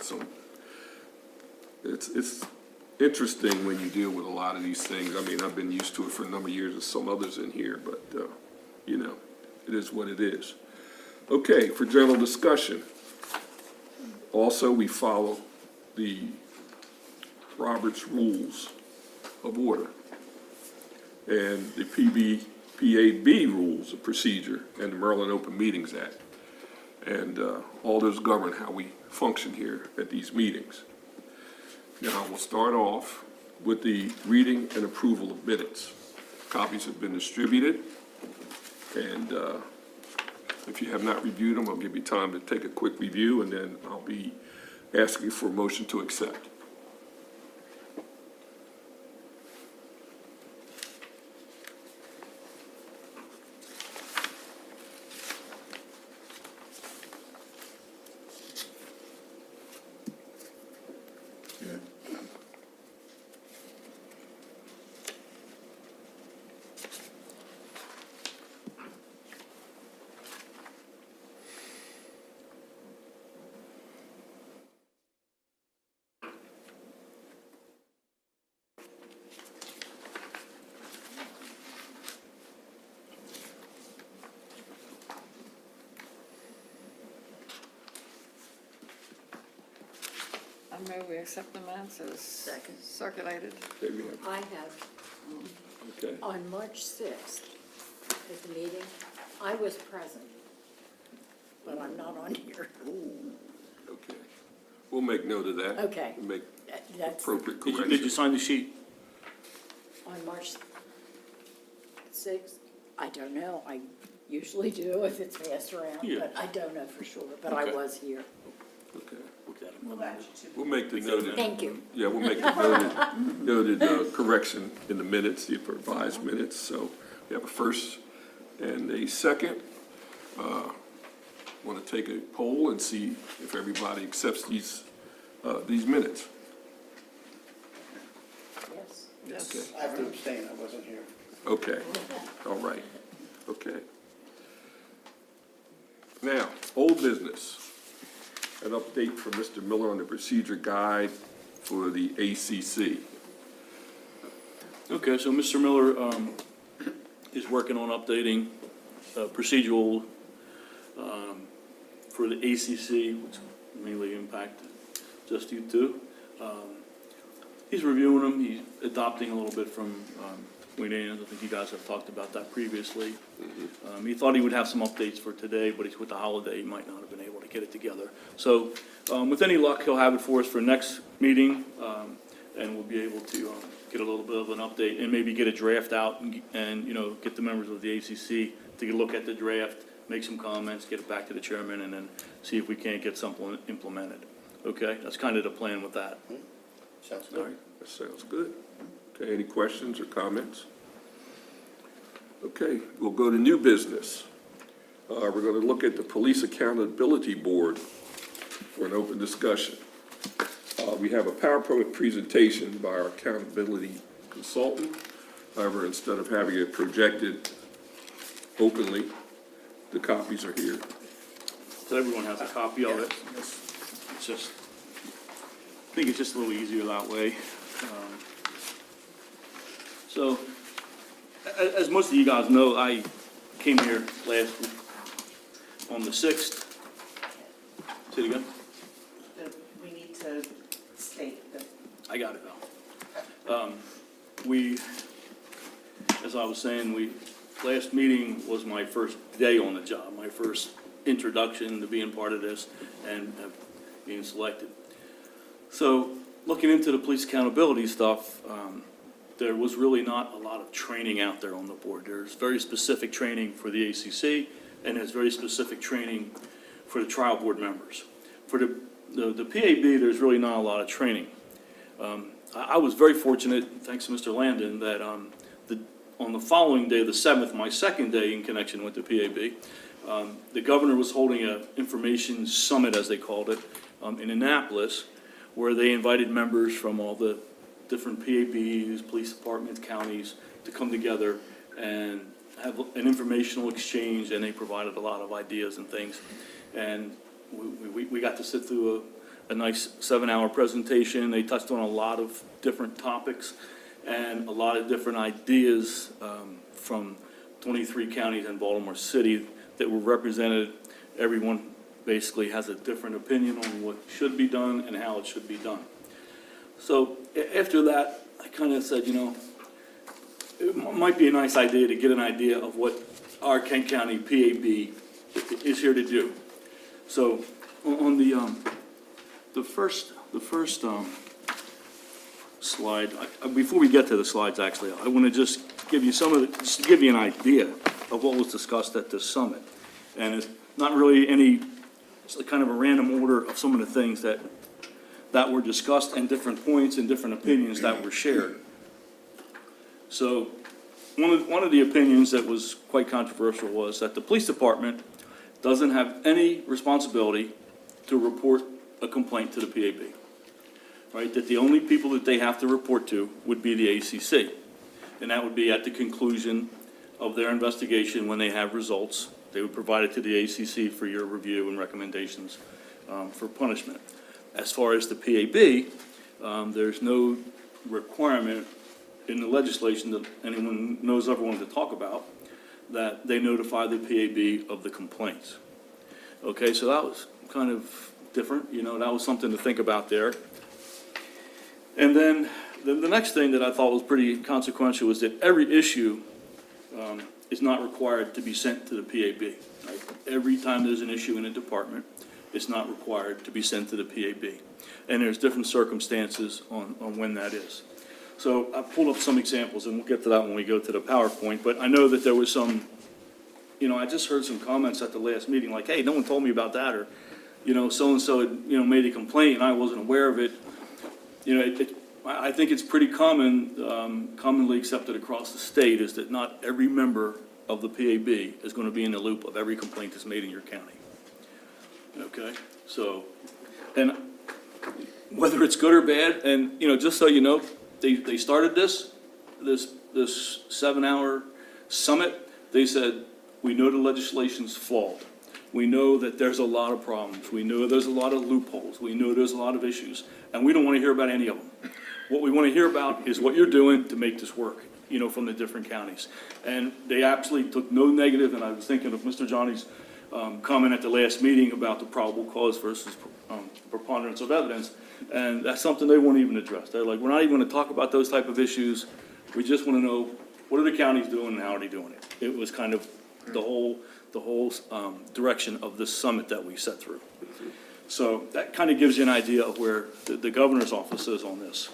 some, it's interesting when you deal with a lot of these things. I mean, I've been used to it for a number of years with some others in here, but, you know, it is what it is. Okay, for general discussion. Also, we follow the Robert's Rules of Order and the PAB Rules of Procedure and the Maryland Open Meetings Act. And all those govern how we function here at these meetings. Now, we'll start off with the reading and approval of minutes. Copies have been distributed, and if you have not reviewed them, I'll give you time to take a quick review, and then I'll be asking for a motion to accept. I move we accept the minutes as circulated. There we have. I have, Okay. on March 6th, at the meeting, I was present, but I'm not on here. Okay. We'll make note of that. Okay. We'll make That's appropriate Did you corrections. sign the sheet? on March 6th. I don't know. I usually do if it's passed around, Yeah. but I don't know for sure. But I Okay. was here. Okay. We'll We'll make the noted. Thank you. Yeah, we'll make the noted correction in the minutes, the revised minutes. So we have a first and a second. Want to take a poll and see if everybody accepts these minutes. Yes. Yes. Okay. I have to abstain, I wasn't here. Okay, all right, okay. Now, old business. An update from Mr. Miller on the procedure guide for the ACC. Okay, so Mr. Miller is working on updating procedural for the ACC, which mainly impact just you two. He's reviewing them, he's adopting a little bit from Wayne Ann's. I think you guys have talked about that previously. He thought he would have some updates for today, but he's with the holiday, he might not have been able to get it together. So with any luck, he'll have it for us for next meeting, and we'll be able to get a little bit of an update and maybe get a draft out and you know, get the members of the ACC to look at the draft, make some comments, get it back to the chairman, and then see if we can't get something implemented. Okay, that's kind of the plan with that. Sounds All good. right, that sounds good. Okay, any questions or comments? Okay, we'll go to new business. We're going to look at the Police Accountability Board for an open discussion. We have a PowerPoint presentation by our accountability consultant. However, instead of having it projected openly, the copies are here. So everyone has a copy of it. It's just, I think it's just a little easier that way. So, as most of you guys know, I came here last week on the 6th. Say it again? We need to state that. I got it now. We, as I was saying, last meeting was my first day on the job, my first introduction to being part of this and being selected. So, looking into the police accountability stuff, there was really not a lot of training out there on the board. There's very specific training for the ACC, and there's very specific training for the trial board members. For the PAB, there's really not a lot of training. I was very fortunate, thanks to Mr. Landon, that on the following day, the 7th, my second day in connection with the PAB, the governor was holding an information summit, as they called it, in Annapolis, where they invited members from all the different PABs, police departments, counties, to come together and have an informational exchange, and they provided a lot of ideas and things. And we got to sit through a nice 7-hour presentation. They touched on a lot of different topics and a lot of different ideas from 23 counties and Baltimore City that were represented. Everyone basically has a different opinion on what should be done and how it should be done. So after that, I kind of said, it might be a nice idea to get an idea of what our Kent County PAB is here to do. So on the first slide, before we get to the slides, actually, I want to just give you just to give you an idea of what was discussed at this summit. And it's not really it's kind of a random order of some of the things that were discussed and different points and different opinions that were shared. So one of the opinions that was quite controversial was that the police department doesn't have any responsibility to report a complaint to the PAB, right? That the only people that they have to report to would be the ACC. And that would be at the conclusion of their investigation when they have results. They would provide it to the ACC for your review and recommendations for punishment. As far as the PAB, there's no requirement in the legislation that anyone knows ever wanted to talk about that they notify the PAB of the complaints. Okay, so that was kind of different, that was something to think about there. And then the next thing that I thought was pretty consequential was that every issue is not required to be sent to the PAB. Right? Every time there's an issue in a department, it's not required to be sent to the PAB. And there's different circumstances on when that is. So I pulled up some examples, and we'll get to that when we go to the PowerPoint, but I know that there was some, I just heard some comments at the last meeting, like, hey, no one told me about that, or, so-and-so had, made a complaint, and I wasn't aware of it. I think it's pretty commonly accepted across the state is that not every member of the PAB is going to be in the loop of every complaint that's made in your county. Okay, so, and whether it's good or bad, and, just so you know, they started this 7-hour summit. They said, we know the legislation's flawed. We know that there's a lot of problems. We know there's a lot of loopholes. We know there's a lot of issues, and we don't want to hear about any of them. What we want to hear about is what you're doing to make this work, from the different counties. And they absolutely took no negative, and I was thinking of Mr. Johnny's comment at the last meeting about the probable cause versus preponderance of evidence, and that's something they won't even address. They're like, we're not even going to talk about those type of issues. We just want to know, what are the counties doing and how are they doing it? It was kind of the whole direction of this summit that we set through. So that kind of gives you an idea of where the governor's office is on this.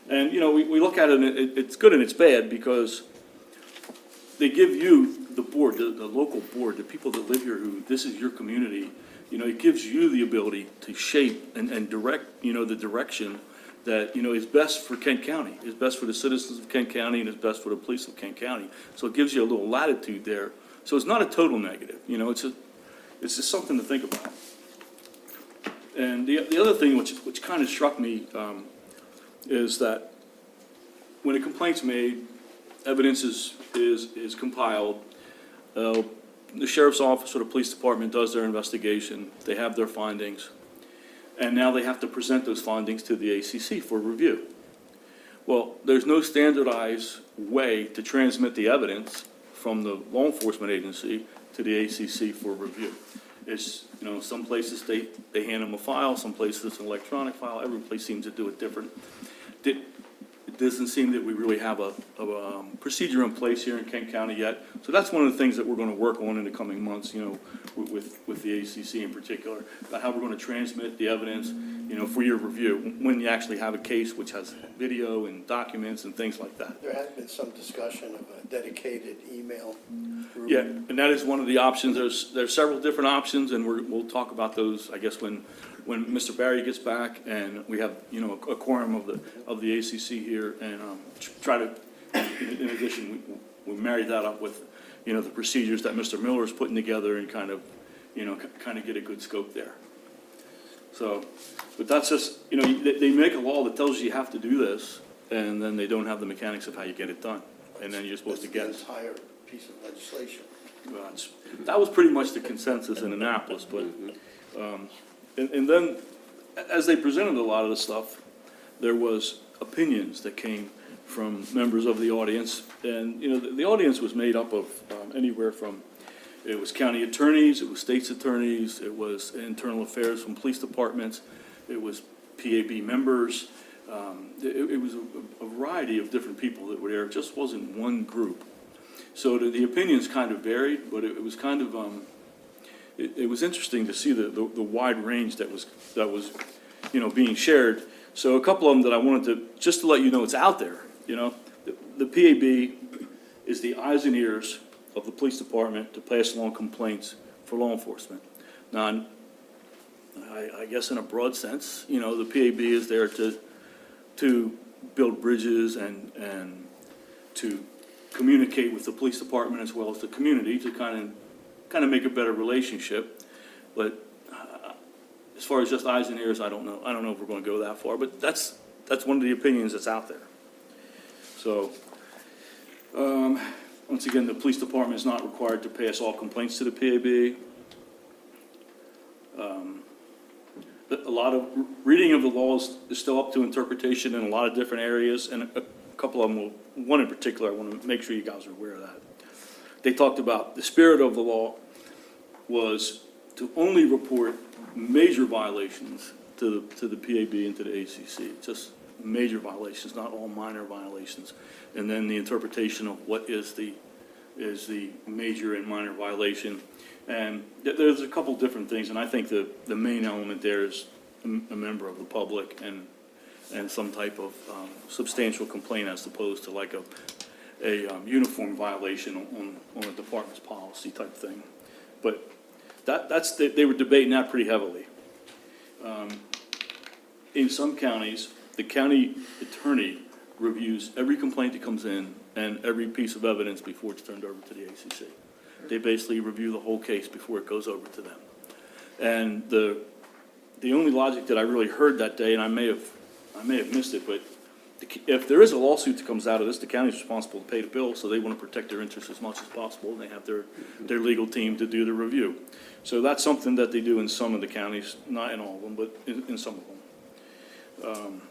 And, we look at it, and it's good and it's bad, because they give you, the board, the local board, the people that live here who, this is your community, it gives you the ability to shape and direct, the direction that, is best for Kent County, is best for the citizens of Kent County, and is best for the police of Kent County. So it gives you a little latitude there. So it's not a total negative, it's just something to think about. And the other thing which kind of struck me is that when a complaint's made, evidence is compiled, the sheriff's office or the police department does their investigation, they have their findings, and now they have to present those findings to the ACC for review. Well, there's no standardized way to transmit the evidence from the law enforcement agency to the ACC for review. It's, some places they hand them a file, some places it's an electronic file, every place seems to do it different. It doesn't seem that we really have a procedure in place here in Kent County yet. So that's one of the things that we're going to work on in the coming months, with the ACC in particular, about how we're going to transmit the evidence, for your review, when you actually have a case which has video and documents and things like that. There has been some discussion of a dedicated email group. Yeah, and that is one of the options. There's several different options, and we'll talk about those, I guess, when Mr. Barry gets back and we have, a quorum of the ACC here, and try to, in addition, we marry that up with, the procedures that Mr. Miller is putting together and kind of get a good scope there. So, but that's just, they make a law that tells you have to do this, and then they don't have the mechanics of how you get it done, and then you're supposed to get This it. entire piece of legislation. Well, that was pretty much the consensus in Annapolis, but, and then as they presented a lot of the stuff, there was opinions that came from members of the audience. And, you know, the audience was made up of anywhere from, it was county attorneys, it was state's attorneys, it was internal affairs from police departments, it was PAB members. It was a variety of different people that were there. It just wasn't one group. So the opinions kind of varied, but it was kind of, it was interesting to see the wide range that was, you know, being shared. So a couple of them that I wanted to, just to let you know it's out there, you know. The PAB is the eyes and ears of the police department to pass along complaints for law enforcement. Now, I guess in a broad sense, you know, the PAB is there to build bridges and to communicate with the police department as well as the community to kind of make a better relationship. But as far as just eyes and ears, I don't know if we're going to go that far, but that's one of the opinions that's out there. So, once again, the police department is not required to pass all complaints to the PAB. A lot of reading of the laws is still up to interpretation in a lot of different areas, and a couple of them, one in particular, I want to make sure you guys are aware of that. They talked about the spirit of the law was to only report major violations to the PAB and to the ACC, just major violations, not all minor violations. And then the interpretation of what is the major and minor violation. And there's a couple different things, and I think the main element there is a member of the public and some type of substantial complaint as opposed to like a uniform violation on a department's policy type thing. But they were debating that pretty heavily. In some counties, the county attorney reviews every complaint that comes in and every piece of evidence before it's turned over to the ACC. They basically review the whole case before it goes over to them. And the only logic that I really heard that day, and I may have missed it, but if there is a lawsuit that comes out of this, the county is responsible to pay the bill, so they want to protect their interests as much as possible, and they have their legal team to do the review. So that's something that they do in some of the counties, not in all of them, but in some of them.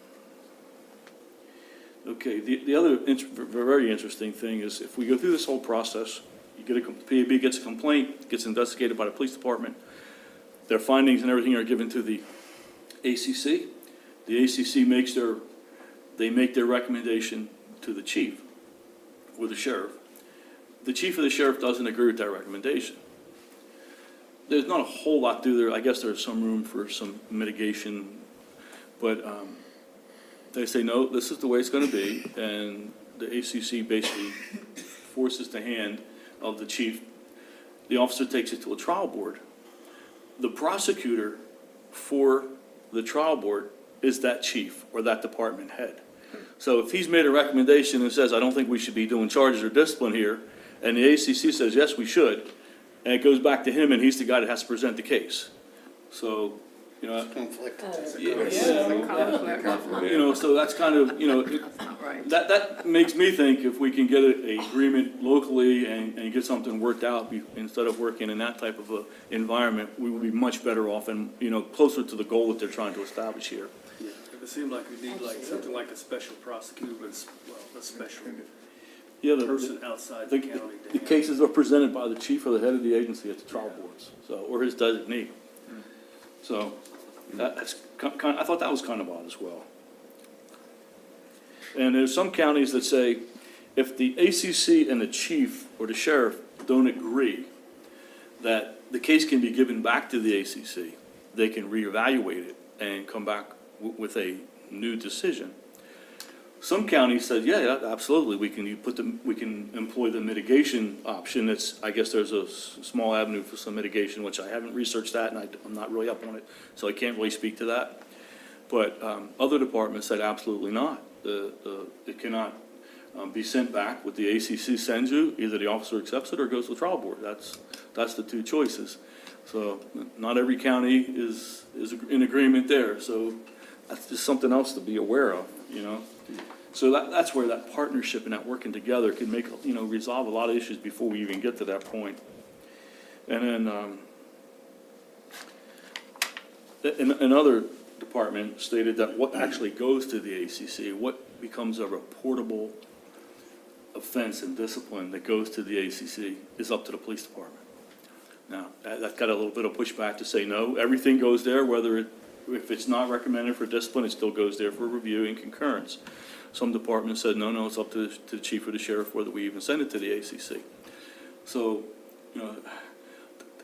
Okay, the other very interesting thing is if we go through this whole process, PAB gets a complaint, gets investigated by the police department, their findings and everything are given to the ACC. The ACC make their recommendation to the chief or the sheriff. The chief or the sheriff doesn't agree with that recommendation. There's not a whole lot to there. I guess there's some room for some mitigation, but they say, no, this is the way it's going to be, and the ACC basically forces the hand of the chief. The officer takes it to a trial board. The prosecutor for the trial board is that chief or that department head. So if he's made a recommendation and says, I don't think we should be doing charges or discipline here, and the ACC says, yes, we should, and it goes back to him, and he's the guy that has to present the case. So, you know, Conflict. you know, so that's kind of, you know, Right. that makes me think if we can get an agreement locally and get something worked out instead of working in that type of a environment, we will be much better off and, you know, closer to the goal that they're trying to establish here. Yeah, it seems like we need like something like a special prosecutor, but a special Yeah, person outside the county. the cases are presented by the chief or the head of the agency at the trial boards, so, or his designee. So, that's kind, I thought that was kind of odd as well. And there's some counties that say, if the ACC and the chief or the sheriff don't agree that the case can be given back to the ACC, they can reevaluate it and come back with a new decision. Some counties said, yeah, absolutely, we can employ the mitigation option. It's, I guess there's a small avenue for some mitigation, which I haven't researched that, and I'm not really up on it, so I can't really speak to that. But other departments said absolutely not. It cannot be sent back. What the ACC sends you, either the officer accepts it or goes to the trial board. That's the two choices. So not every county is in agreement there. So that's just something else to be aware of, you know. So that's where that partnership and that working together can make, you know, resolve a lot of issues before we even get to that point. And then another department stated that what actually goes to the ACC, what becomes a reportable offense and discipline that goes to the ACC is up to the police department. Now, that got a little bit of pushback to say, no, everything goes there, if it's not recommended for discipline, it still goes there for review and concurrence. Some departments said, no, it's up to the chief or the sheriff whether we even send it to the ACC. So,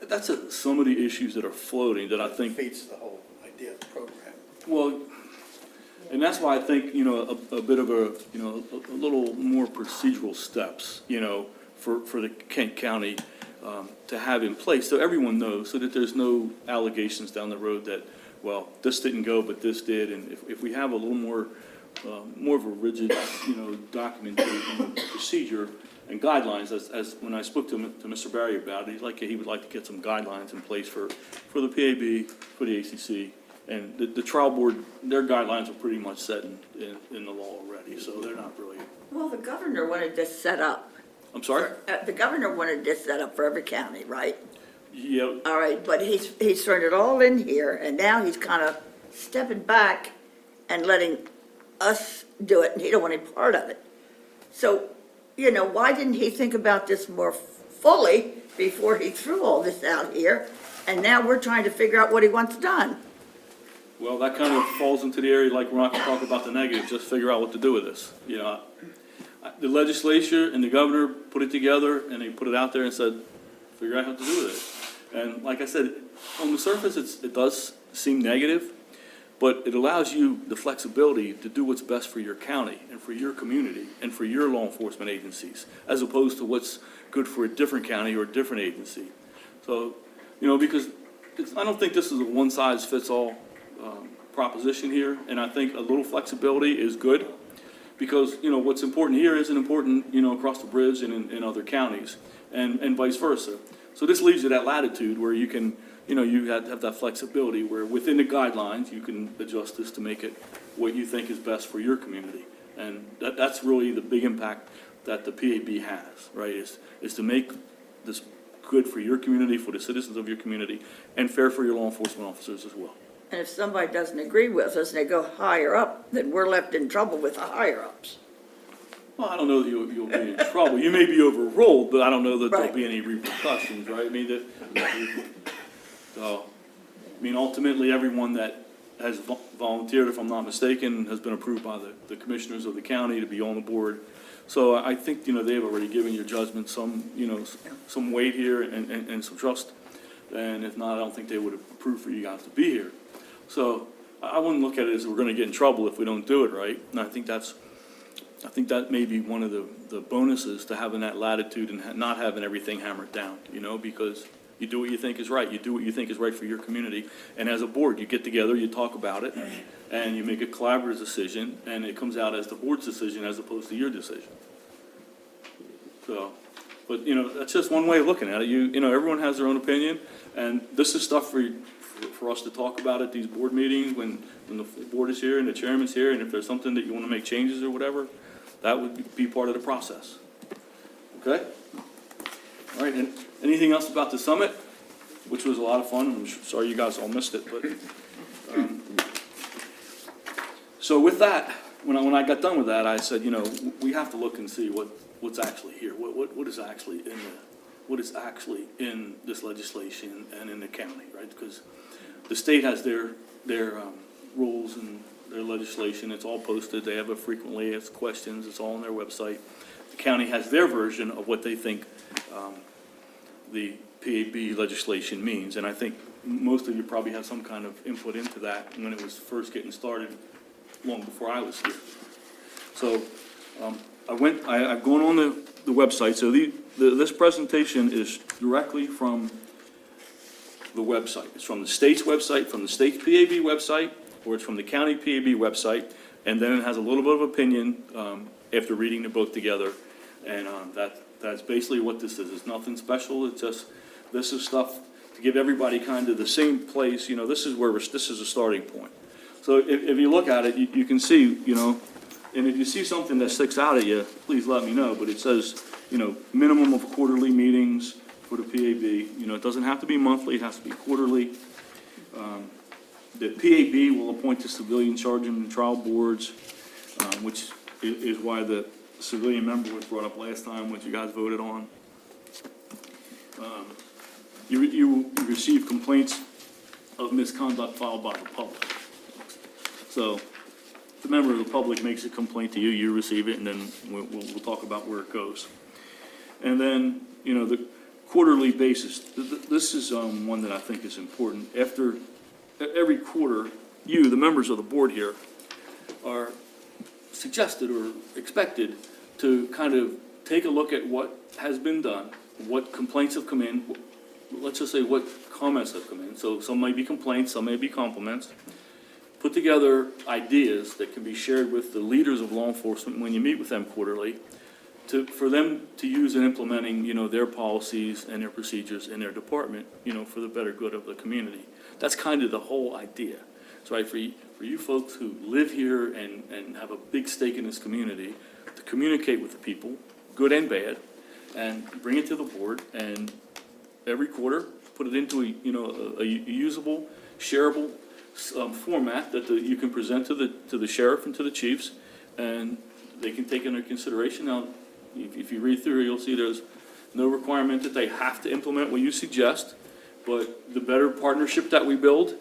that's some of the issues that are floating that I think, Defeats the whole idea of the program. well, and that's why I think, a bit of a little more procedural steps, for the Kent County, to have in place, so everyone knows, so that there's no allegations down the road that, well, this didn't go, but this did, and if we have a little more of a rigid, documentation procedure and guidelines, as when I spoke to Mr. Barry about it, he would like to get some guidelines in place for the PAB, for the ACC, and the trial board, their guidelines are pretty much set in the law already, so they're not really, Well, the governor wanted this set up. I'm sorry? The governor wanted this set up for every county, right? Yeah, All right, but he's turned it all in here, and now he's kind of stepping back and letting us do it, and he don't want any part of it. So, why didn't he think about this more fully before he threw all this out here? And now we're trying to figure out what he wants done. well, that kind of falls into the area, like, we're not gonna talk about the negative, just figure out what to do with this, The legislature and the governor put it together, and they put it out there and said, figure out what to do with it. And like I said, on the surface, it does seem negative, but it allows you the flexibility to do what's best for your county and for your community and for your law enforcement agencies, as opposed to what's good for a different county or a different agency. So, because I don't think this is a one-size-fits-all proposition here, and I think a little flexibility is good, because, what's important here isn't important, across the bridge and in other counties, and vice versa. So this leaves you that latitude where you can, you have that flexibility where within the guidelines, you can adjust this to make it what you think is best for your community. And that's really the big impact that the PAB has, right, is to make this good for your community, for the citizens of your community, and fair for your law enforcement officers as well. And if somebody doesn't agree with us and they go higher up, then we're left in trouble with the higher ups. Well, I don't know that you'll be in trouble. You may be overruled, but I don't know that there'll Right. be any repercussions, right? Ultimately, everyone that has volunteered, if I'm not mistaken, has been approved by the commissioners of the county to be on the board. So I think, they've already given your judgment some weight here and some trust. And if not, I don't think they would have approved for you guys to be here. So I wouldn't look at it as we're gonna get in trouble if we don't do it right. And I think that may be one of the bonuses to having that latitude and not having everything hammered down, because you do what you think is right. You do what you think is right for your community. And as a board, you get together, you talk about it, and you make a collaborative decision, and it comes out as the board's decision as opposed to your decision. So, but, that's just one way of looking at it. Everyone has their own opinion, and this is stuff for us to talk about at these board meetings when the board is here and the chairman's here, and if there's something that you want to make changes or whatever, that would be part of the process. Okay? All right, and anything else about the summit, which was a lot of fun? I'm sorry you guys all missed it, but, so with that, when I got done with that, I said, we have to look and see what's actually here, what is actually in this legislation and in the county, right? Because the state has their rules and their legislation, it's all posted, they have it frequently asked questions, it's all on their website. The county has their version of what they think the PAB legislation means, and I think most of you probably had some kind of input into that when it was first getting started, long before I was here. So, I've gone on the website, so this presentation is directly from the website. It's from the state's website, from the state's PAB website, or it's from the county PAB website, and then it has a little bit of opinion after reading them both together, and that's basically what this is. It's nothing special, it's just, this is stuff to give everybody kind of the same place, this is a starting point. So if you look at it, you can see, and if you see something that sticks out at you, please let me know, but it says, minimum of quarterly meetings for the PAB, it doesn't have to be monthly, it has to be quarterly. The PAB will appoint the civilian sergeant and trial boards, which is why the civilian member was brought up last time, which you guys voted on. You receive complaints of misconduct filed by the public. So if a member of the public makes a complaint to you, you receive it, and then we'll talk about where it goes. And then, you know, the quarterly basis, this is one that I think is important. After every quarter, you, the members of the board here, are suggested or expected to kind of take a look at what has been done, what complaints have come in, let's just say what comments have come in. So some may be complaints, some may be compliments. Put together ideas that can be shared with the leaders of law enforcement when you meet with them quarterly, for them to use in implementing, you know, their policies and their procedures in their department, you know, for the better good of the community. That's kind of the whole idea. So, right, for you folks who live here and have a big stake in this community, to communicate with the people, good and bad, and bring it to the board, and every quarter, put it into a usable, shareable format that you can present to the sheriff and to the chiefs, and they can take into consideration. Now, if you read through, you'll see there's no requirement that they have to implement what you suggest, but the better partnership that we build,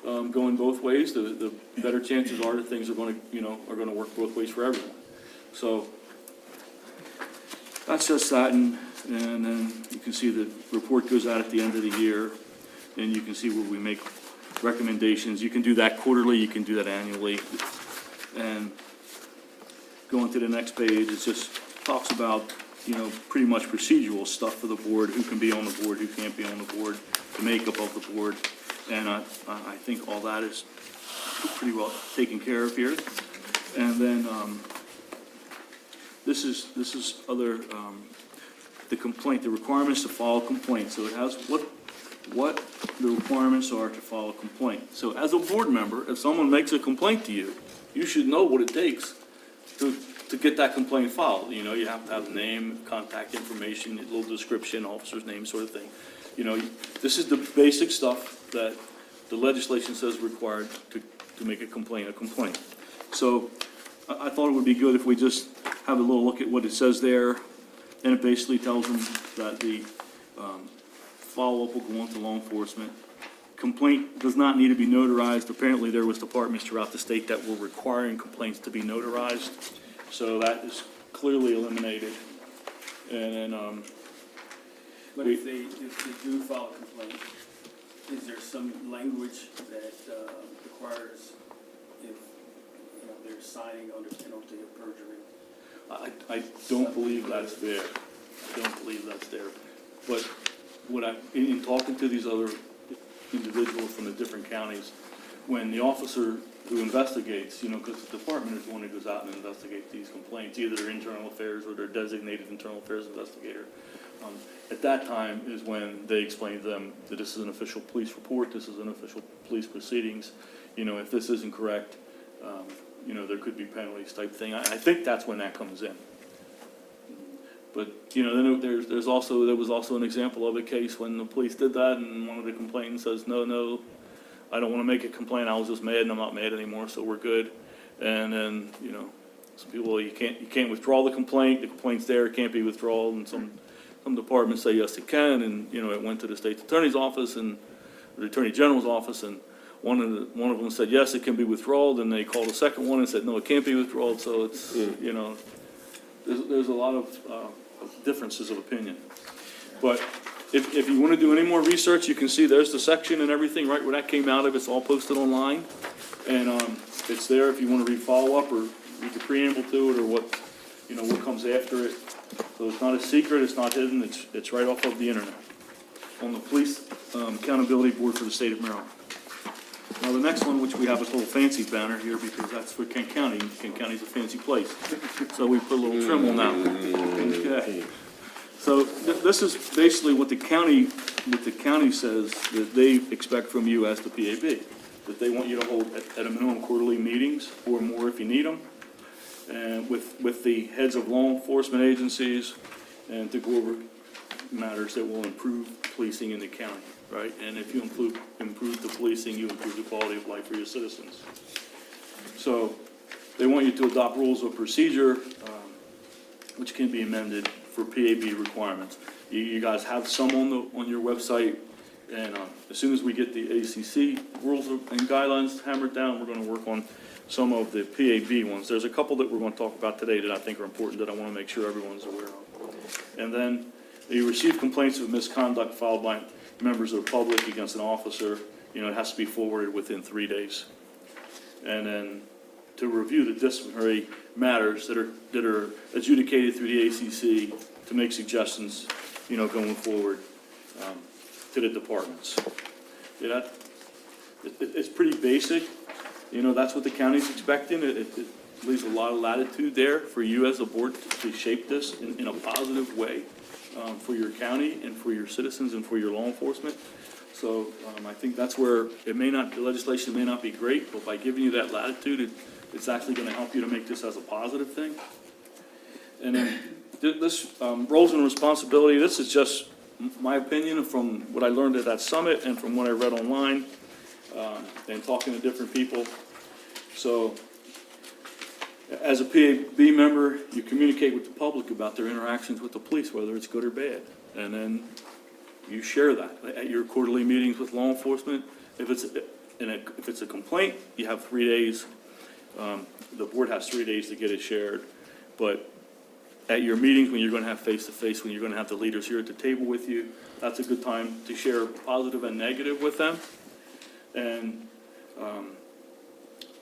going both ways, the better chances are that things are going to work both ways for everyone. So that's just that, and then you can see the report goes out at the end of the year, and you can see where we make recommendations. You can do that quarterly, you can do that annually. And going to the next page, it just talks about, you know, pretty much procedural stuff for the board, who can be on the board, who can't be on the board, the makeup of the board. And I think all that is pretty well taken care of here. And then this is other, the complaint, the requirements to file a complaint. So it has what the requirements are to file a complaint. So as a board member, if someone makes a complaint to you, you should know what it takes to get that complaint filed. You know, you have to have name, contact information, a little description, officer's name, sort of thing. You know, this is the basic stuff that the legislation says required to make a complaint. So I thought it would be good if we just have a little look at what it says there, and it basically tells them that the follow-up will go on to law enforcement. Complaint does not need to be notarized. Apparently, there was departments throughout the state that were requiring complaints to be notarized, so that is clearly eliminated. And then, But if they do file a complaint, is there some language that requires if, you know, they're signing under penalty of perjury? I don't believe that's there. But in talking to these other individuals from the different counties, when the officer who investigates, you know, because the department is the one who goes out and investigates these complaints, either their internal affairs or their designated internal affairs investigator. At that time is when they explain to them that this is an official police report, this is an official police proceedings. You know, if this isn't correct, you know, there could be penalties type thing. I think that's when that comes in. But, you know, then there was also an example of a case when the police did that, and one of the complainants says, no, I don't want to make a complaint, I was just mad and I'm not mad anymore, so we're good. And then, you know, some people, you can't withdraw the complaint's there, it can't be withdrawn, and some departments say yes it can, and, you know, it went to the state's attorney's office and the attorney general's office, and one of them said yes it can be withdrawn, and they called a second one and said no, it can't be withdrawn. So it's you know, there's a lot of differences of opinion. But if you want to do any more research, you can see there's the section and everything right where that came out of. It's all posted online, and it's there if you want to read follow-up or read the preamble to it, or what comes after it. So it's not a secret, it's not hidden, it's right off of the internet on the Police Accountability Board for the State of Maryland. Now the next one, which we have, is a little fancy banner here because that's for Kent County. Kent County's a fancy place, so we put a little trim on that one. Okay. So this is basically what the county says that they expect from you as the PAB, that they want you to hold at a minimum quarterly meetings or more if you need them, and with the heads of law enforcement agencies, and to go over matters that will improve policing in the county, right? And if you improve the policing, you improve the quality of life for your citizens. So they want you to adopt rules of procedure, which can be amended for PAB requirements. You guys have some on your website, and as soon as we get the ACC rules and guidelines hammered down, we're gonna work on some of the PAB ones. There's a couple that we're gonna talk about today that I think are important, that I wanna make sure everyone's aware of. And then, you receive complaints of misconduct filed by members of the public against an officer, it has to be forwarded within 3 days. And then, to review the disciplinary matters that are adjudicated through the ACC, to make suggestions, going forward, to the departments. It's pretty basic, that's what the county's expecting. It leaves a lot of latitude there for you as a board to shape this in a positive way, for your county and for your citizens and for your law enforcement. So, I think that's where the legislation may not be great, but by giving you that latitude, it's actually gonna help you to make this as a positive thing. And then, this, roles and responsibility, this is just my opinion from what I learned at that summit and from what I read online, and talking to different people. So, as a PAB member, you communicate with the public about their interactions with the police, whether it's good or bad. And then you share that at your quarterly meetings with law enforcement. If it's a complaint, you have 3 days. The board has 3 days to get it shared. But at your meetings, when you're gonna have face-to-face, when you're gonna have the leaders here at the table with you, that's a good time to share positive and negative with them. And,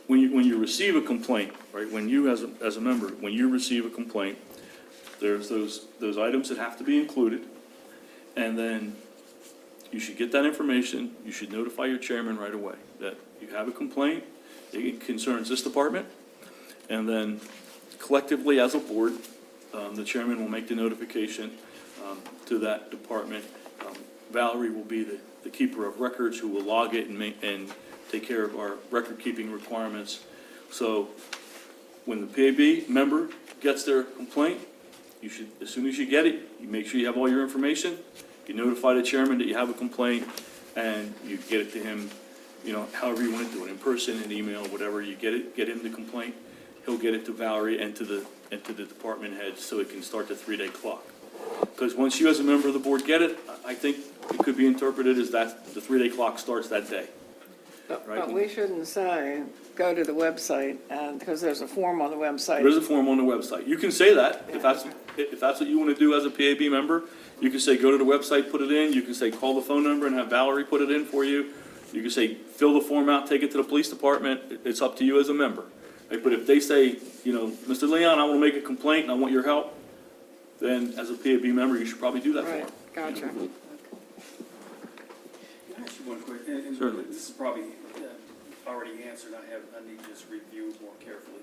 when you receive a complaint, right, when you as a member, when you receive a complaint, there's those items that have to be included. And then you should get that information, you should notify your chairman right away that you have a complaint, it concerns this department. And then collectively as a board, the chairman will make the notification to that department. Valerie will be the keeper of records who will log it and take care of our record-keeping requirements. So when the PAB member gets their complaint, you should, as soon as you get it, you make sure you have all your information, you notify the chairman that you have a complaint, and you get it to him, however you want to do it, in person, in email, whatever, you get him the complaint, he'll get it to Valerie and to the department heads so it can start the 3-day clock. Because once you as a member of the board get it, I think it could be interpreted as that the 3-day clock starts that day. Right. But we shouldn't say, go to the website, because there's a form on the website. There is a form on the website. You can say that, if that's what you want to do as a PAB member. You can say, go to the website, put it in. You can say, call the phone number and have Valerie put it in for you. You can say, fill the form out, take it to the police department. It's up to you as a member. Right? But if they say, Mr. Leon, I want to make a complaint and I want your help, then as a PAB member, you should probably do that for Right, them. gotcha. Can I ask you one quick, and Certainly. this is probably already answered, I need to just review more carefully.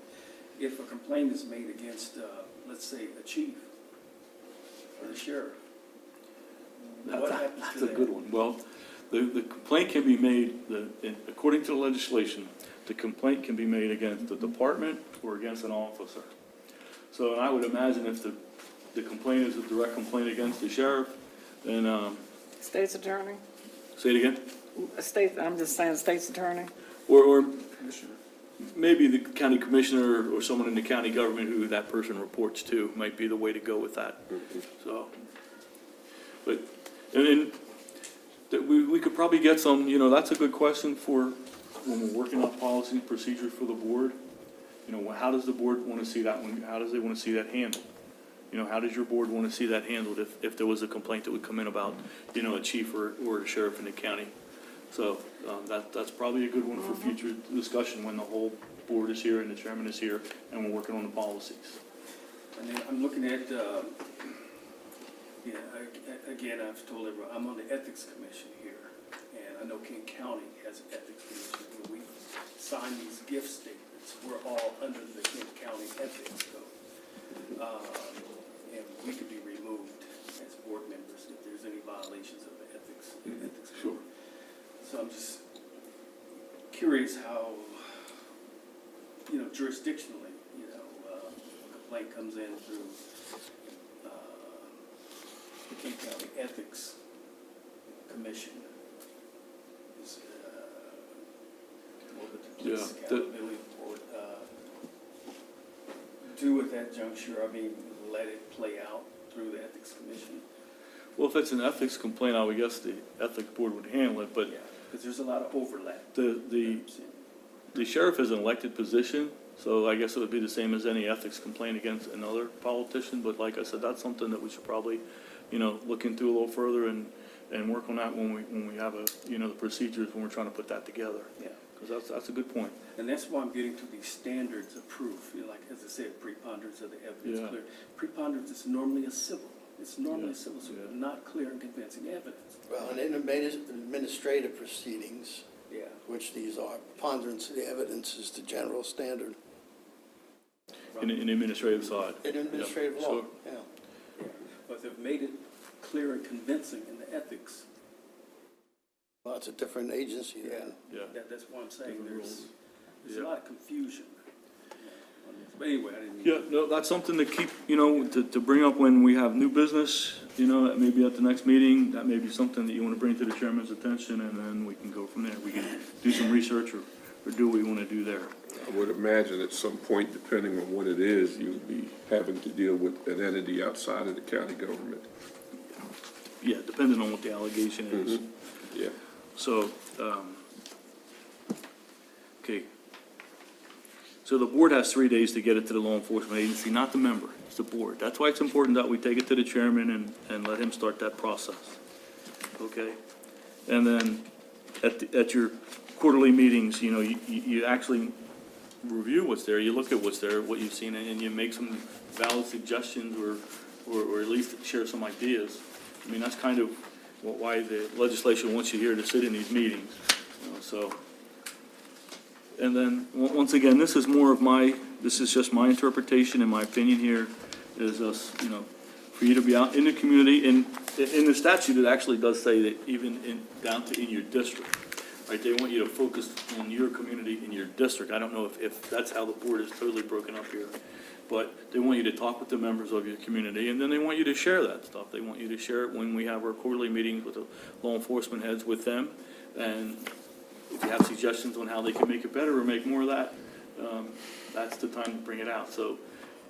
If a complaint is made against, let's say, a chief or the sheriff, what happens That's to a that? good one. Well, the complaint can be made, according to the legislation, the complaint can be made against the department or against an officer. So, and I would imagine if the complaint is a direct complaint against the sheriff, then, State's attorney? say it again? I'm just saying state's attorney. Or maybe the county commissioner or someone in the county government who that person reports to might be the way to go with that. So, but, and then, we could probably get some, that's a good question for when we're working on policy and procedure for the board. How does the board want to see that one, how does they want to see that handled? How does your board want to see that handled if there was a complaint that would come in about, a chief or a sheriff in the county? So, that's probably a good one for future discussion when the whole board is here and the chairman is here and we're working on the policies. And then I'm looking at, again, I've told everyone, I'm on the ethics commission here, and I know King County has an ethics commission, where we sign these gift statements, we're all under the King County ethics code. And we could be removed as board members if there's any violations of the ethics code. Sure. So I'm just curious how, jurisdictionally, a complaint comes in through the Kent County Ethics Commission. Is, what would the police Yeah, accountability board, do at that juncture? I mean, let it play out through the Ethics Commission? Well, if it's an ethics complaint, I would guess the ethics board would handle it, but Yeah, because there's a lot of overlap. the sheriff is an elected position, so I guess it would be the same as any ethics complaint against another politician, but like I said, that's something that we should probably, look into a little further and work on that when we have the procedures when we're trying to put that together. Yeah. Because that's a good point. And that's why I'm getting to these standards of proof, like, as I said, preponderance of the evidence. Yeah. Clear. Preponderance is normally a civil. It's normally Yeah. a civil, so Yeah. not clear and convincing evidence. Well, and in administrative proceedings, Yeah. which these are, preponderance of the evidence is the general standard In the administrative side. in administrative law, Sure. yeah. Yeah. But they've made it clear and convincing in the ethics. Well, it's a different agency then. Yeah. That's why I'm saying Different there's rules. a Yeah. lot of confusion. But anyway, I didn't mean. Yeah, no, that's something to keep, to bring up when we have new business, that may be at the next meeting. That may be something that you want to bring to the chairman's attention, and then we can go from there. We can do some research or do what we want to do there. I would imagine at some point, depending on what it is, you'll be having to deal with an entity outside of the county government. Yeah, depending on what the allegation is. Yeah. So, okay. So the board has 3 days to get it to the law enforcement agency, not the member, it's the board. That's why it's important that we take it to the chairman and let him start that process. Okay? And then at your quarterly meetings, you actually review what's there, you look at what's there, what you've seen, and you make some valid suggestions or at least share some ideas. I mean, that's kind of why the legislation wants you here to sit in these meetings, so. And then, once again, this is just my interpretation and my opinion here, is us, for you to be out in the community, and in the statute, it actually does say that even down to in your district, right? They want you to focus on your community in your district. I don't know if that's how the board is totally broken up here, but they want you to talk with the members of your community, and then they want you to share that stuff. They want you to share it when we have our quarterly meetings with the law enforcement heads with them, and if you have suggestions on how they can make it better or make more of that, that's the time to bring it out. So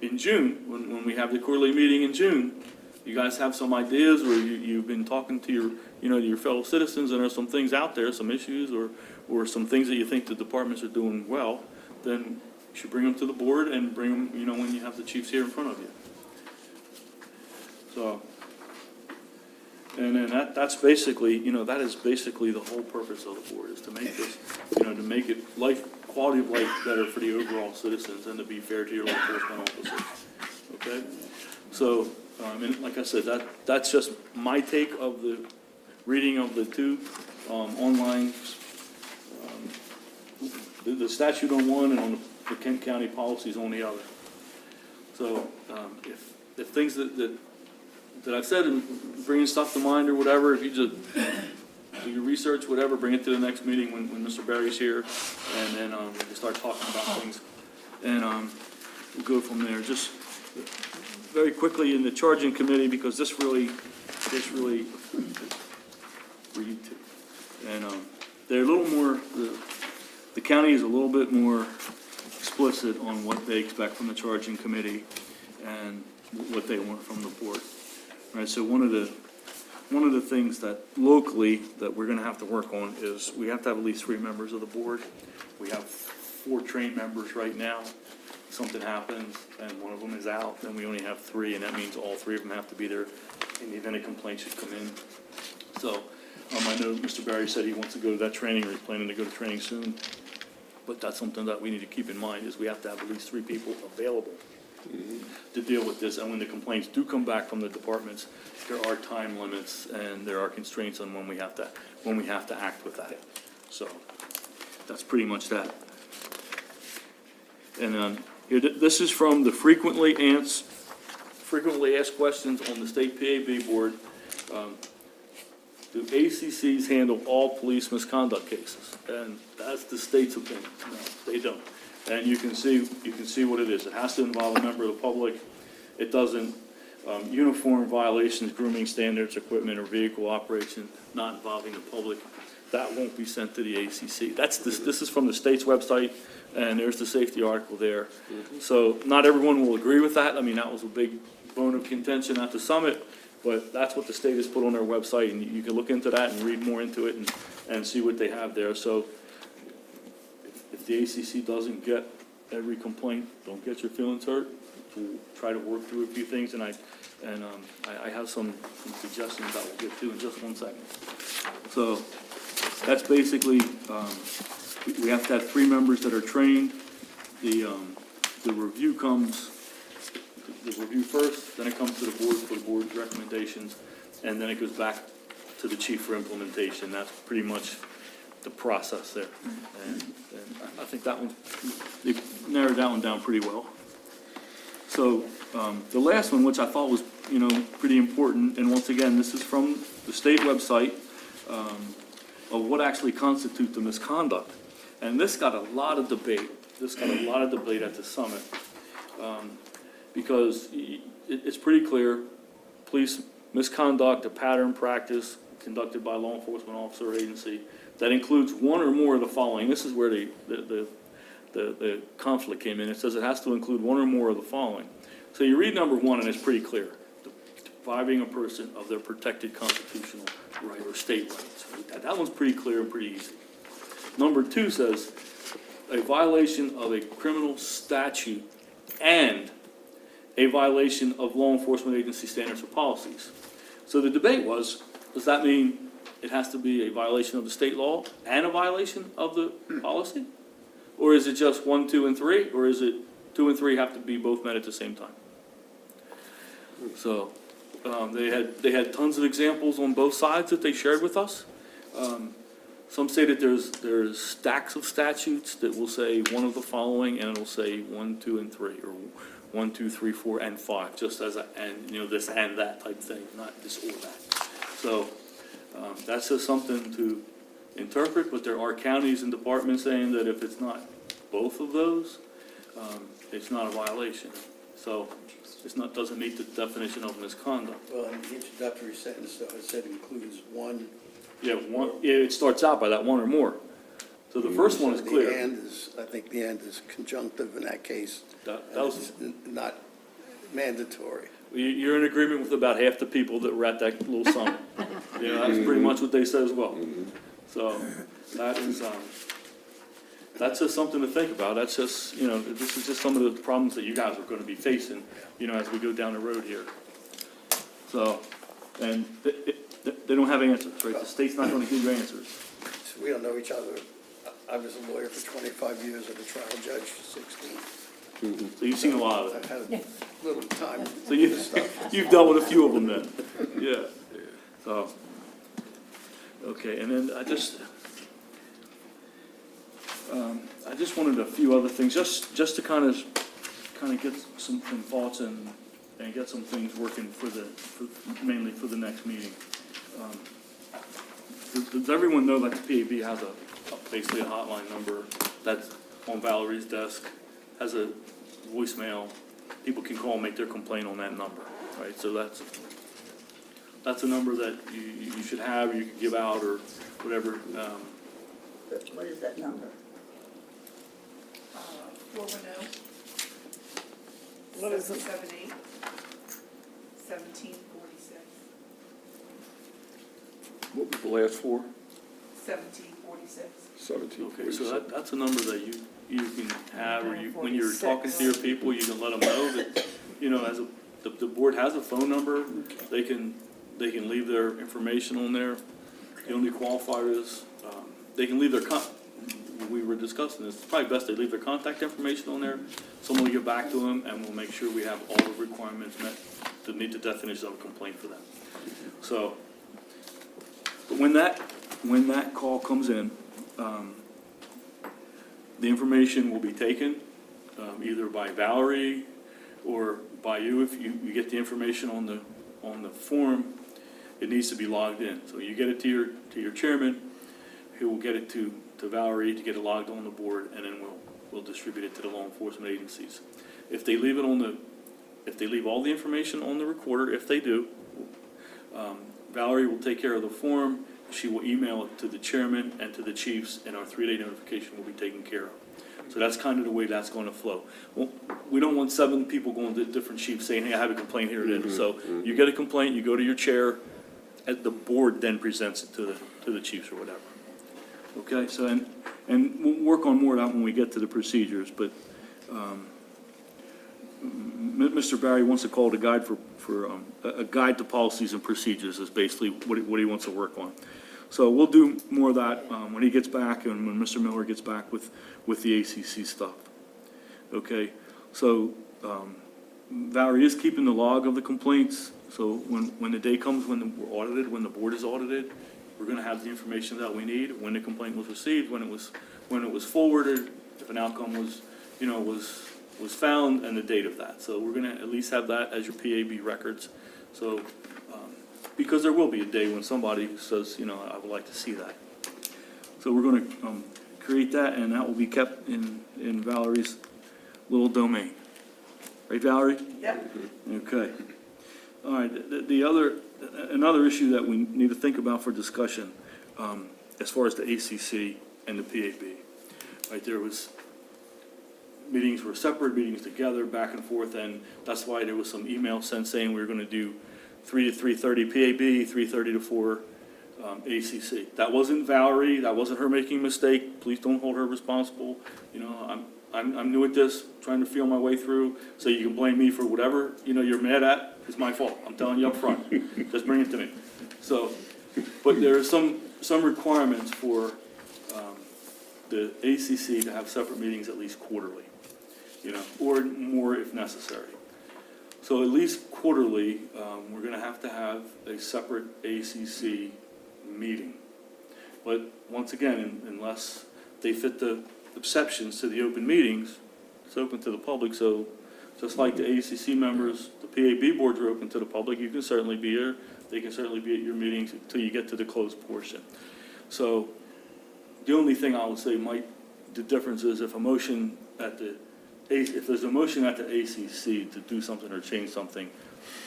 in June, when we have the quarterly meeting in June, you guys have some ideas, or you've been talking to your fellow citizens, and there's some things out there, some issues, or some things that you think the departments are doing well, then you should bring them to the board and bring them, when you have the chiefs here in front of you. So, and then that's basically, that is basically the whole purpose of the board, is to make this, to make it quality of life better for the overall citizens and to be fair to your law enforcement officers. Okay? So, and like I said, that's just my take of the reading of the two online, the statute on one and on the Kent County policies on the other. So, if things that I've said and bringing stuff to mind or whatever, if you just do your research, whatever, bring it to the next meeting when Mr. Barry's here, and then we can start talking about things, and we'll go from there. Just very quickly in the charging committee, because this really read to, and they're a little more. The county is a little bit more explicit on what they expect from the charging committee and what they want from the board. All right, so one of the things that locally that we're going to have to work on is we have to have at least 3 members of the board. We have 4 trained members right now. Something happens and one of them is out, then we only have 3, and that means all 3 of them have to be there in the event a complaint should come in. So I know Mr. Barry said he wants to go to that training, or he's planning to go to training soon. But that's something that we need to keep in mind, is we have to have at least 3 people available to deal with this. And when the complaints do come back from the departments, there are time limits and there are constraints on when we have to act with that. So that's pretty much that. And here, this is from the frequently asked questions on the state PAB board. Do ACCs handle all police misconduct cases? And that's the state's opinion. No, they don't. And you can see what it is. It has to involve a member of the public. It doesn't. Uniform violations, grooming standards, equipment, or vehicle operation not involving the public, that won't be sent to the ACC. This is from the state's website, and there's the safety article there. So not everyone will agree with that. I mean, that was a big bone of contention at the summit, but that's what the state has put on their website, and you can look into that and read more into it and see what they have there. So if the ACC doesn't get every complaint, don't get your feelings hurt. We'll try to work through a few things, and I have some suggestions that we'll get to in just 1 second. So that's basically, we have to have 3 members that are trained. The review comes, the review first, then it comes to the board for the board's recommendations, and then it goes back to the chief for implementation. That's pretty much the process there. And I think that one, they've narrowed that one down pretty well. So the last one, which I thought was, pretty important, and once again, this is from the state website, of what actually constitutes the misconduct. And this got a lot of debate. This got a lot of debate at the summit. Because it's pretty clear, police misconduct, a pattern practice conducted by a law enforcement officer or agency that includes one or more of the following. This is where the conflict came in. It says it has to include one or more of the following. So you read number 1 and it's pretty clear. Depriving a person of their protected constitutional right or state rights. That one's pretty clear and pretty easy. Number 2 says a violation of a criminal statute and a violation of law enforcement agency standards or policies. So the debate was, does that mean it has to be a violation of the state law and a violation of the policy? Or is it just 1, 2, and 3? Or is it 2 and 3 have to be both met at the same time? So they had tons of examples on both sides that they shared with us. Some say that there's stacks of statutes that will say one of the following, and it'll say 1, 2, and 3, or 1, 2, 3, 4, and 5, just as this and that type thing, not this or that. So that's just something to interpret, but there are counties and departments saying that if it's not both of those, it's not a violation. So it's not, doesn't meet the definition of misconduct. Well, in the introductory sentence, though, it said includes one. Yeah, it starts out by that one or more. So the first one is The clear. and is, I think the and is conjunctive in that case. That and was, it's not mandatory. you're in agreement with about half the people that were at that little summit. That's pretty much what they said as well. So that is, that's just something to think about. That's just, this is just some of the problems that you guys are going to be facing, as we go down the road here. So, and they don't have answers, right? The state's not going to give you answers. So we don't know each other. I was a lawyer for 25 years and a trial judge for 16. So you've seen a lot of I've it. had a little time So with this stuff. you've dealt with a few of them then. Yeah. So, okay, and then I just wanted a few other things, just to kind of get some thoughts and get some things working mainly for the next meeting. Does everyone know that the PAB has basically a hotline number that's on Valerie's desk, has a voicemail? People can call and make their complaint on that number, right? So that's a number that you should have, or you can give out, or whatever. What is that number? 410. What is it? 778. 1746. What was the last 4? 1746. 17. Okay, so that's a number that you can have, or when you're talking to your people, you can let them know that, as the board has a phone number, they can leave their information on there. The only qualifier is, they can leave their we were discussing this, it's probably best they leave their contact information on there. Someone will get back to them, and we'll make sure we have all the requirements met to meet the definition of a complaint for them. So, but when that call comes in, the information will be taken, either by Valerie or by you. If you get the information on the form, it needs to be logged in. So you get it to your chairman, who will get it to Valerie to get it logged on the board, and then we'll distribute it to the law enforcement agencies. If they leave it on if they leave all the information on the recorder, if they do, Valerie will take care of the form. She will email it to the chairman and to the chiefs, and our 3-day notification will be taken care of. So that's kind of the way that's going to flow. Well, we don't want 7 people going to different chiefs saying, hey, I have a complaint, here it is. So you get a complaint, you go to your chair, and the board then presents it to the chiefs or whatever. Okay, so, and we'll work on more of that when we get to the procedures, but Mr. Barry wants to call it a guide a guide to policies and procedures is basically what he wants to work on. So we'll do more of that when he gets back and when Mr. Miller gets back with the ACC stuff. Okay, so Valerie is keeping the log of the complaints, so when the day comes when we're audited, when the board is audited, we're gonna have the information that we need, when the complaint was received, when it was forwarded, if an outcome was found, and the date of that. So we're gonna at least have that as your PAB records. So, because there will be a day when somebody says, I would like to see that. So we're gonna create that, and that will be kept in Valerie's little domain. Right, Valerie? Yep. Okay. All right, another issue that we need to think about for discussion, as far as the ACC and the PAB. Right, meetings were separate, meetings together, back and forth, and that's why there was some email sent saying we were gonna do 3 to 3:30 PAB, 3:30 to 4 ACC. That wasn't Valerie, that wasn't her making a mistake, please don't hold her responsible. I'm new at this, trying to feel my way through, so you can blame me for whatever, you're mad at, it's my fault, I'm telling you up front. Just bring it to me. So, but there are some requirements for the ACC to have separate meetings at least quarterly, or more if necessary. So at least quarterly, we're gonna have to have a separate ACC meeting. But once again, unless they fit the exceptions to the open meetings, it's open to the public, so just like the ACC members, the PAB boards are open to the public, you can certainly be here, they can certainly be at your meetings until you get to the closed portion. So the only thing I would say the difference is if there's a motion at the ACC to do something or change something,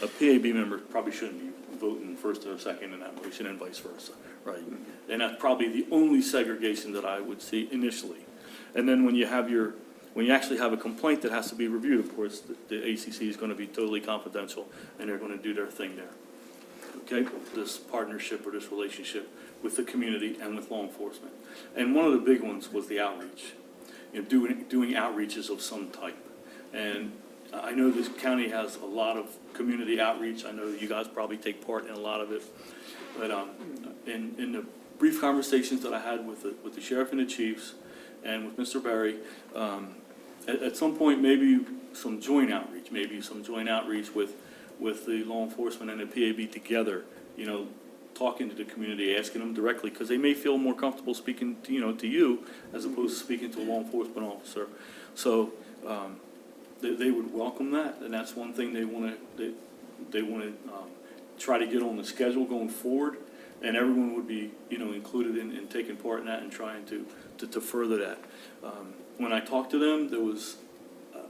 a PAB member probably shouldn't be voting first or second in that motion and vice versa, right? And that's probably the only segregation that I would see initially. And then when you actually have a complaint that has to be reviewed, of course, the ACC is going to be totally confidential, and they're going to do their thing there. Okay, this partnership or this relationship with the community and with law enforcement. And one of the big ones was the outreach, doing outreaches of some type. And I know this county has a lot of community outreach. I know you guys probably take part in a lot of it. But in the brief conversations that I had with the sheriff and the chiefs and with Mr. Barry, at some point maybe some joint outreach with the law enforcement and the PAB together, talking to the community, asking them directly, because they may feel more comfortable speaking to you as opposed to speaking to a law enforcement officer. So they would welcome that, and that's one thing they want to try to get on the schedule going forward, and everyone would be included in taking part in that and trying to further that. When I talked to them, there was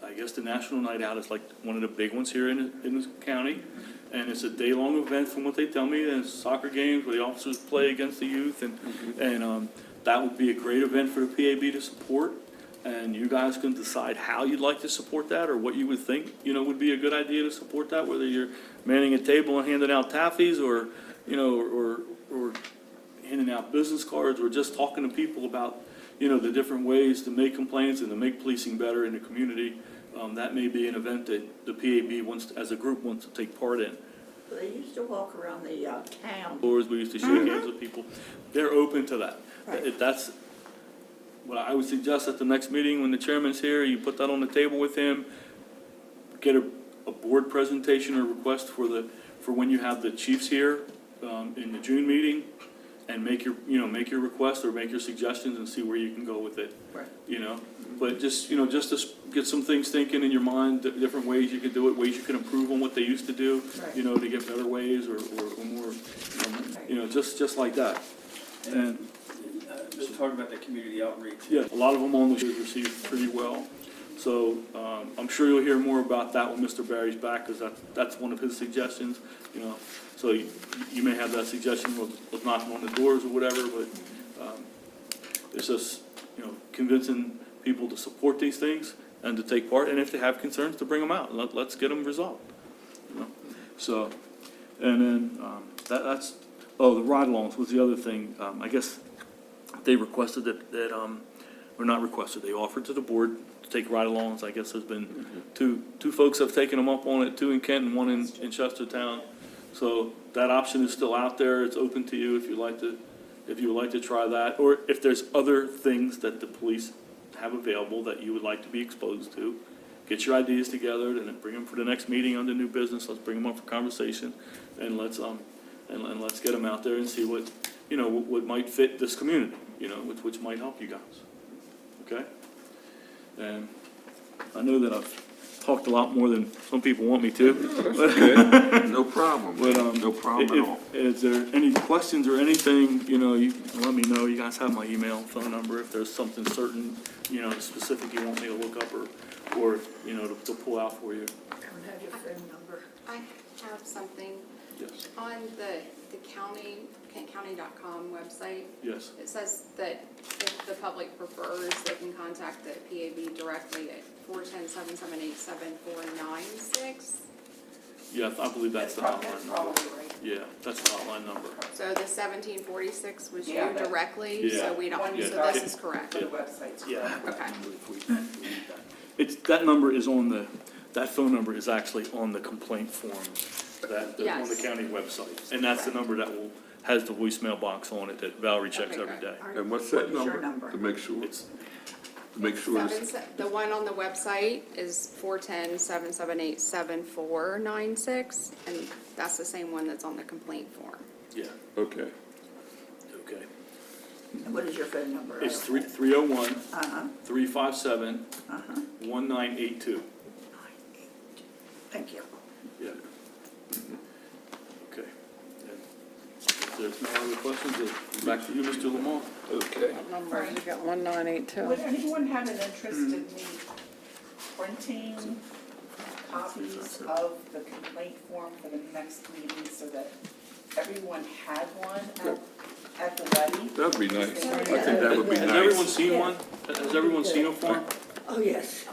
I guess the National Night Out is like one of the big ones here in the county. And it's a day-long event from what they tell me. And it's soccer games where the officers play against the youth. And that would be a great event for the PAB to support. And you guys can decide how you'd like to support that or what you would think, would be a good idea to support that, whether you're manning a table and handing out taffies or handing out business cards or just talking to people about, the different ways to make complaints and to make policing better in the community. That may be an event that the PAB as a group wants to take part in. They used to walk around the town. Or we used to shake hands with people. They're open to that. Right. If that's what I would suggest at the next meeting when the chairman's here, you put that on the table with him, get a board presentation or request for when you have the chiefs here in the June meeting, and make your request or make your suggestions and see where you can go with it. Right. But just to get some things thinking in your mind, different ways you could do it, ways you can improve on what they used to do, Right. To get better ways or more, just like that. And Let's talk about the community outreach. yeah, a lot of them on the show received pretty well. So, I'm sure you'll hear more about that when Mr. Barry's back, because that's one of his suggestions, you know. So you may have that suggestion of knocking on the doors or whatever, but, it's just, you know, convincing people to support these things and to take part, and if they have concerns, to bring them out. Let's get them resolved, you know. So, and then, that's, the ride-alongs was the other thing. I guess they requested or not requested, they offered to the board to take ride-alongs. I guess there's been two folks have taken them up on it, two in Kent and one in Chestertown. So that option is still out there. It's open to you if you would like to try that, or if there's other things that the police have available that you would like to be exposed to. Get your ideas together and then bring them for the next meeting under new business. Let's bring them up for conversation, and let's get them out there and see what, you know, what might fit this community, you know, which might help you guys. Okay? And I know that I've talked a lot more than some people want me to. That's okay. No problem, But, no problem at all. Is there any questions or anything, you know, you let me know. You guys have my email, phone number. If there's something certain, you know, specific you want me to look up or you know, to pull out for you. Don't have your phone number. I have something. Yes, On the county, kentcounty.com website, yes. it says that if the public prefers, they can contact the PAB directly at 410-778-7496. Yeah, I believe that's the hotline number. Probably right. Yeah, that's the hotline number. So the 1746 was you Yeah, that- directly, Yeah. so we don't, When you so start- this is correct. For the websites. Yeah. Okay. That number is that phone number is actually on the complaint form on the Yes. county website. And that's the number that has the voicemail box on it that Valerie checks Okay, every good. day. And what's that What is your number? number? To make sure, It's, The one on the website is 410-778-7496, and that's the same one that's on the complaint form. yeah, okay. okay. And what is your phone number? It's 301 Uh-huh, 357 uh-huh. 1982. Thank you. Yeah. Okay. And if there's no other questions, back to you, Mr. Lamont. Okay. Number, you got 1982. Would anyone have an interest in me printing copies of the complaint form for the next meeting so that everyone had one at the levy? That'd be nice. I think that would be Has everyone nice. seen one? Has everyone seen a form? Oh, yes.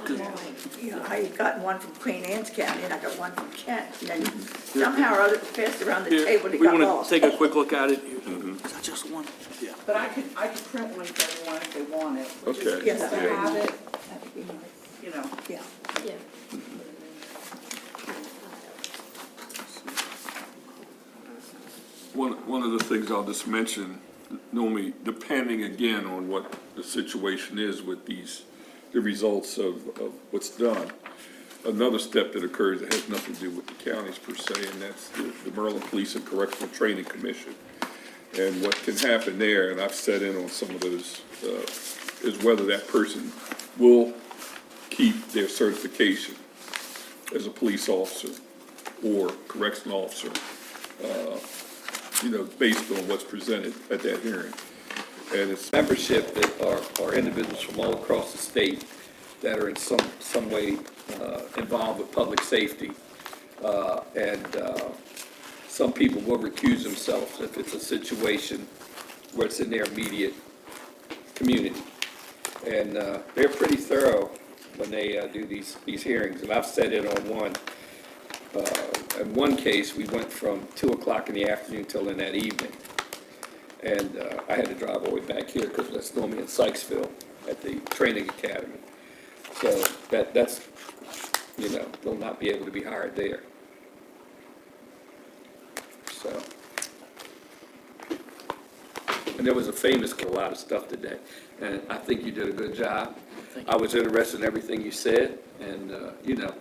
Yeah, I got one from Queen Anne's County, and I got one from Kent, and then somehow or other, it passed around the Here, table, it we got want lost. to take a quick look at it. Is that just one? Yeah. But I could print one for everyone if they want it. Okay. Yeah, Just to that have it, would be nice. you know. Yeah. Yeah. One of the things I'll just mention, normally, depending again on what the situation is with the results of what's done, another step that occurs that has nothing to do with the counties per se, and that's the Maryland Police and Correctional Training Commission. And what can happen there, and I've set in on some of those, is whether that person will keep their certification as a police officer or correctional officer, you know, based on what's presented at that hearing. And it's Membership that are individuals from all across the state that are in some way involved with public safety. And some people will recuse themselves if it's a situation where it's in their immediate community. And they're pretty thorough when they do these hearings, and I've set in on one. In one case, we went from 2 o'clock in the afternoon till in that evening. And I had to drive all the way back here because that's normally in Sykesville at the training academy. So that's, you know, they'll not be able to be hired there. So. And there was a a lot of stuff today, and I think you did a good job. I was interested in everything you said, and, you know,